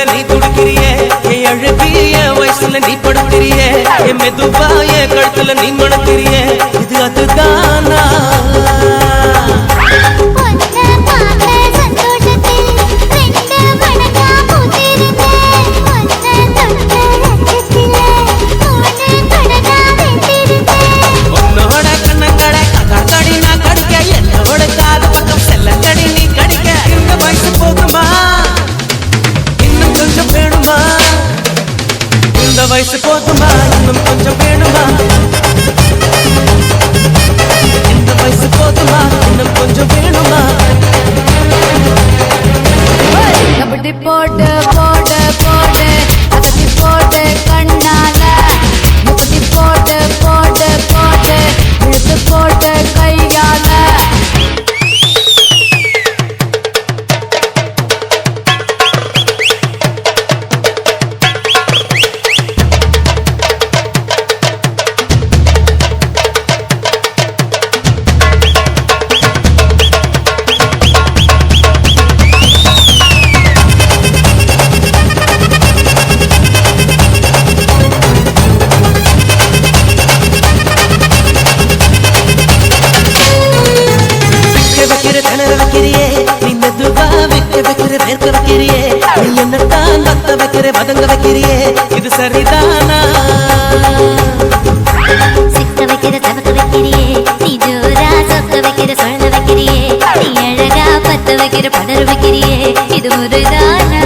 மனசுல நீ துடிக்கிறியே என் அழகிய வயசுல நீ படுக்கிறியே என் மெதுவாய கழுத்துல நீ மணக்கிறியே இது அதுதானா வயசு போதுமா இன்னும் கொஞ்சம் வேணுமா இந்த வயசு போதுமா இன்னும் கொஞ்சம் வேணுமா கபடி போடு போடு போடு அகத்தி போடு கண்ணால முகத்தி போடு போடு போடு இழுத்து போடு கையால என்னத்தான் பத்த வைக்கிற பதங்க வைக்கிறியே இது சரிதானா சிக்க வைக்கிற தவக்க வைக்கிறியே நீ ஜோரா சொக்க வைக்கிற சொல்ல வைக்கிறியே நீ அழகா பத்த வைக்கிற படர் வைக்கிறியே இது ஒரு தானா